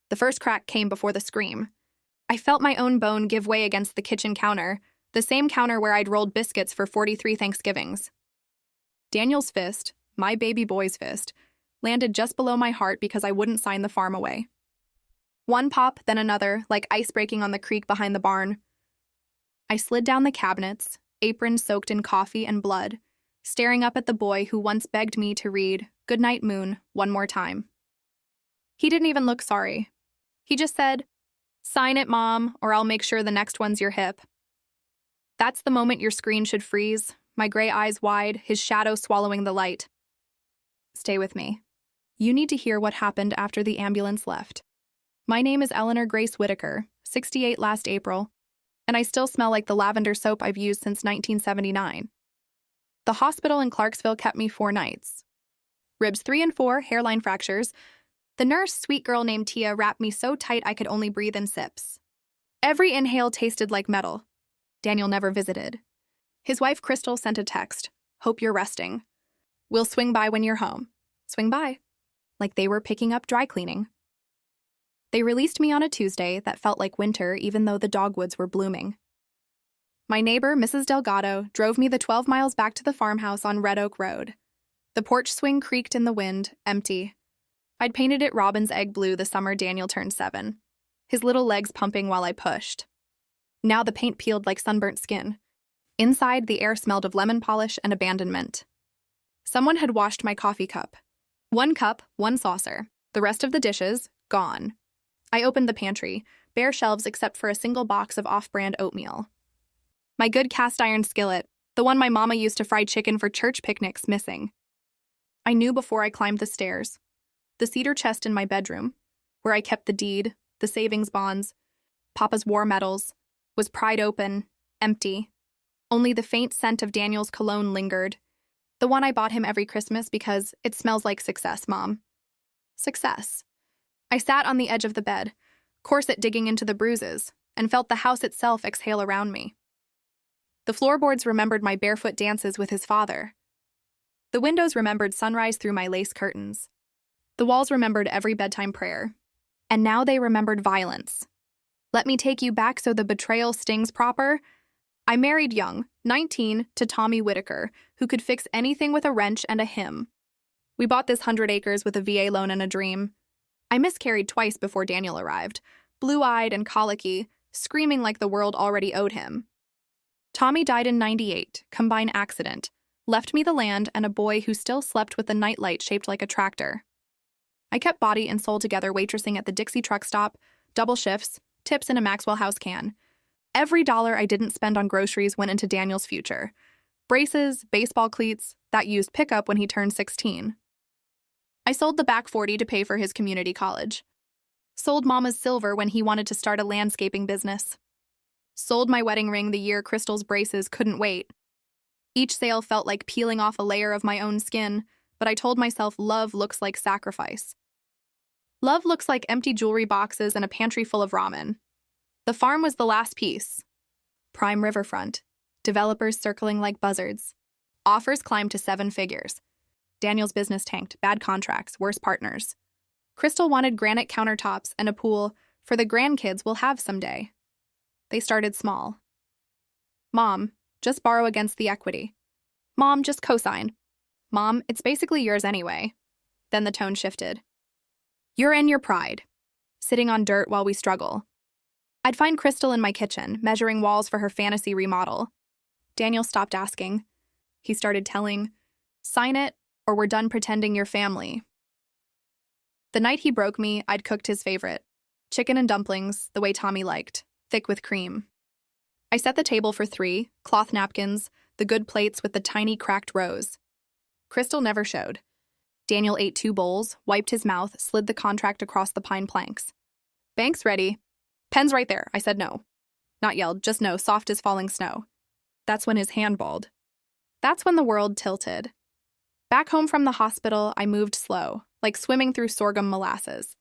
The first crack came before the scream. I felt my own bone give way against the kitchen counter, the same counter where I'd rolled biscuits for 43 Thanksgivings. Daniel's fist, my baby boy's fist, landed just below my heart because I wouldn't sign the farm away. One pop, then another, like ice breaking on the creek behind the barn. I slid down the cabinets, apron soaked in coffee and blood, staring up at the boy who once begged me to read "Goodnight Moon" one more time. He didn't even look sorry. He just said, "Sign it, Mom, or I'll make sure the next one's your hip." That's the moment your screen should freeze, my gray eyes wide, his shadow swallowing the light. Stay with me. You need to hear what happened after the ambulance left. My name is Eleanor Grace Whitaker, 68 last April, and I still smell like the lavender soap I've used since 1979. The hospital in Clarksville kept me 4 nights. Ribs 3 and 4, hairline fractures. The nurse, sweet girl named Tia, wrapped me so tight I could only breathe in sips. Every inhale tasted like metal. Daniel never visited. His wife, Crystal, sent a text. "Hope you're resting. We'll swing by when you're home." Swing by. Like they were picking up dry cleaning. They released me on a Tuesday that felt like winter even though the dogwoods were blooming. My neighbor, Mrs. Delgado, drove me the 12 miles back to the farmhouse on Red Oak Road. The porch swing creaked in the wind, empty. I'd painted it robin's egg blue the summer Daniel turned 7, his little legs pumping while I pushed. Now the paint peeled like sunburnt skin. Inside, the air smelled of lemon polish and abandonment. Someone had washed my coffee cup. 1 cup, 1 saucer. The rest of the dishes, gone. I opened the pantry, bare shelves except for a single box of off-brand oatmeal. My good cast-iron skillet, the one my mama used to fry chicken for church picnics, missing. I knew before I climbed the stairs. The cedar chest in my bedroom, where I kept the deed, the savings bonds, Papa's war medals, was pried open, empty. Only the faint scent of Daniel's cologne lingered, the one I bought him every Christmas because it smells like success, Mom. Success. I sat on the edge of the bed, corset digging into the bruises, and felt the house itself exhale around me. The floorboards remembered my barefoot dances with his father. The windows remembered sunrise through my lace curtains. The walls remembered every bedtime prayer. And now they remembered violence. Let me take you back so the betrayal stings proper. I married young, 19, to Tommy Whitaker, who could fix anything with a wrench and a hymn. We bought this 100 acres with a VA loan and a dream. I miscarried twice before Daniel arrived, blue-eyed and colicky, screaming like the world already owed him. Tommy died in 98, combined accident, left me the land and a boy who still slept with a nightlight shaped like a tractor. I kept body and soul together waitressing at the Dixie truck stop, double shifts, tips in a Maxwell House can. Every dollar I didn't spend on groceries went into Daniel's future. Braces, baseball cleats, that used pickup when he turned 16. I sold the back 40 to pay for his community college. Sold Mama's silver when he wanted to start a landscaping business. Sold my wedding ring the year Crystal's braces couldn't wait. Each sale felt like peeling off a layer of my own skin, but I told myself love looks like sacrifice. Love looks like empty jewelry boxes and a pantry full of ramen. The farm was the last piece. Prime riverfront. Developers circling like buzzards. Offers climbed to 7 figures. Daniel's business tanked, bad contracts, worse partners. Crystal wanted granite countertops and a pool for the grandkids we'll have someday. They started small. Mom, just borrow against the equity. Mom, just cosign. Mom, it's basically yours anyway. Then the tone shifted. You're in your pride. Sitting on dirt while we struggle. I'd find Crystal in my kitchen, measuring walls for her fantasy remodel. Daniel stopped asking. He started telling, sign it, or we're done pretending you're family. The night he broke me, I'd cooked his favorite. Chicken and dumplings, the way Tommy liked, thick with cream. I set the table for 3, cloth napkins, the good plates with the tiny cracked rows. Crystal never showed. Daniel ate 2 bowls, wiped his mouth, slid the contract across the pine planks. Bank's ready. Pen's right there, I said no. Not yelled, just no, soft as falling snow. That's when his hand balled. That's when the world tilted. Back home from the hospital, I moved slow, like swimming through sorghum molasses.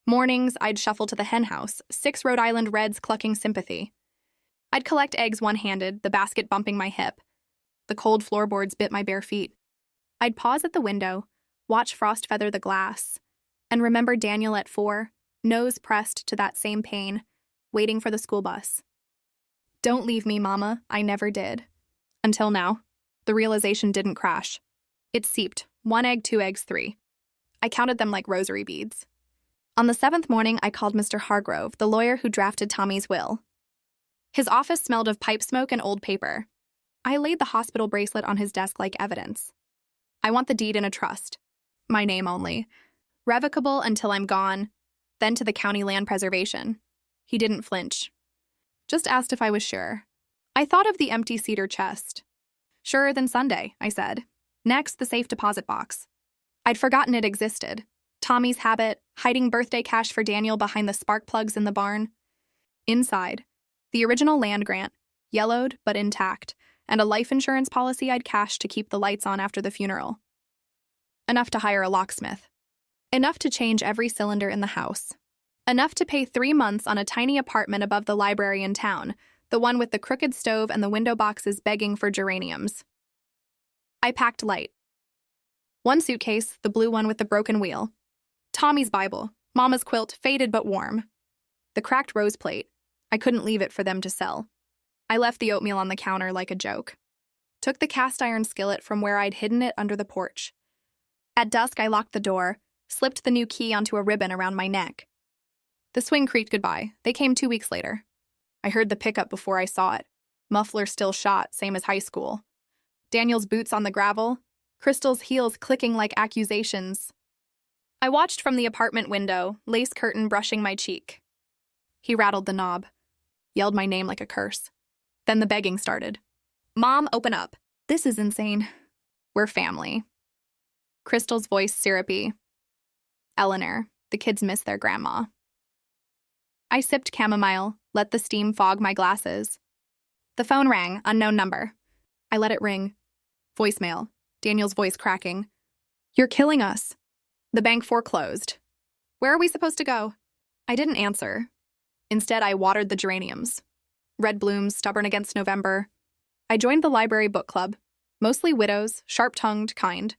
Mornings, I'd shuffle to the hen house, 6 Rhode Island Reds clucking sympathy. I'd collect eggs one-handed, the basket bumping my hip. The cold floorboards bit my bare feet. I'd pause at the window, watch frost feather the glass, and remember Daniel at 4, nose pressed to that same pane, waiting for the school bus. Don't leave me, Mama. I never did. Until now. The realization didn't crash. It seeped. 1 egg, 2 eggs, 3. I counted them like rosary beads. On the 7th morning, I called Mr. Hargrove, the lawyer who drafted Tommy's will. His office smelled of pipe smoke and old paper. I laid the hospital bracelet on his desk like evidence. I want the deed in a trust. My name only. Revocable until I'm gone, then to the county land preservation. He didn't flinch. Just asked if I was sure. I thought of the empty cedar chest. Surer than Sunday, I said. Next, the safe deposit box. I'd forgotten it existed. Tommy's habit, hiding birthday cash for Daniel behind the spark plugs in the barn. Inside, the original land grant, yellowed but intact, and a life insurance policy I'd cashed to keep the lights on after the funeral. Enough to hire a locksmith. Enough to change every cylinder in the house. Enough to pay 3 months on a tiny apartment above the library in town, the one with the crooked stove and the window boxes begging for geraniums. I packed light. 1 suitcase, the blue one with the broken wheel. Tommy's Bible, Mama's quilt, faded but warm. The cracked rose plate. I couldn't leave it for them to sell. I left the oatmeal on the counter like a joke. Took the cast iron skillet from where I'd hidden it under the porch. At dusk, I locked the door, slipped the new key onto a ribbon around my neck. The swing creaked goodbye. They came 2 weeks later. I heard the pickup before I saw it. Muffler still shot, same as high school. Daniel's boots on the gravel. Crystal's heels clicking like accusations. I watched from the apartment window, lace curtain brushing my cheek. He rattled the knob. Yelled my name like a curse. Then the begging started. Mom, open up. This is insane. We're family. Crystal's voice syrupy. Eleanor, the kids miss their grandma. I sipped chamomile, let the steam fog my glasses. The phone rang, unknown number. I let it ring. Voicemail, Daniel's voice cracking. You're killing us. The bank foreclosed. Where are we supposed to go? I didn't answer. Instead, I watered the geraniums. Red blooms, stubborn against November. I joined the library book club. Mostly widows, sharp-tongued, kind.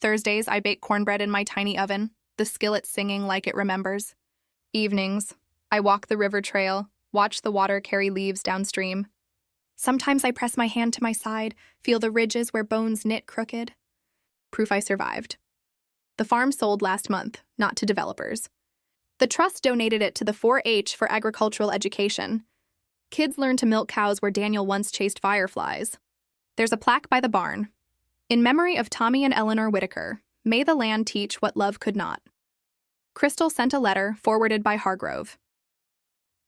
Thursdays, I bake cornbread in my tiny oven, the skillet singing like it remembers. Evenings, I walk the river trail, watch the water carry leaves downstream. Sometimes I press my hand to my side, feel the ridges where bones knit crooked. Proof I survived. The farm sold last month, not to developers. The trust donated it to the 4-H for agricultural education. Kids learn to milk cows where Daniel once chased fireflies. There's a plaque by the barn. In memory of Tommy and Eleanor Whitaker, may the land teach what love could not. Crystal sent a letter forwarded by Hargrove.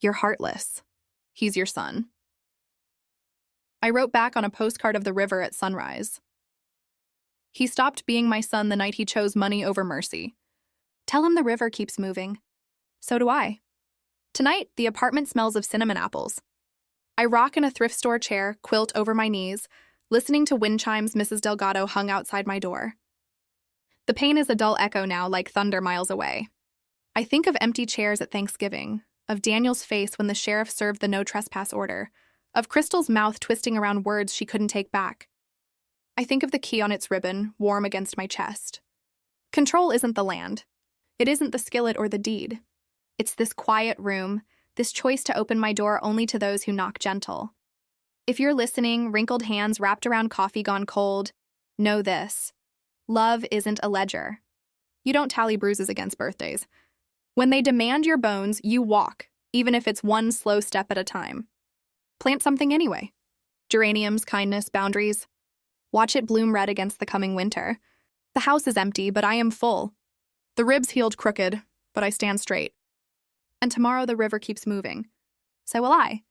You're heartless. He's your son. I wrote back on a postcard of the river at sunrise. He stopped being my son the night he chose money over mercy. Tell him the river keeps moving. So do I. Tonight, the apartment smells of cinnamon apples. I rock in a thrift store chair, quilt over my knees, listening to wind chimes Mrs. Delgado hung outside my door. The pain is a dull echo now, like thunder miles away. I think of empty chairs at Thanksgiving, of Daniel's face when the sheriff served the no trespass order, of Crystal's mouth twisting around words she couldn't take back. I think of the key on its ribbon, warm against my chest. Control isn't the land. It isn't the skillet or the deed. It's this quiet room, this choice to open my door only to those who knock gentle. If you're listening, wrinkled hands wrapped around coffee gone cold, know this. Love isn't a ledger. You don't tally bruises against birthdays. When they demand your bones, you walk, even if it's one slow step at a time. Plant something anyway. Geraniums, kindness, boundaries. Watch it bloom red against the coming winter. The house is empty, but I am full. The ribs healed crooked, but I stand straight. And tomorrow the river keeps moving. So will I.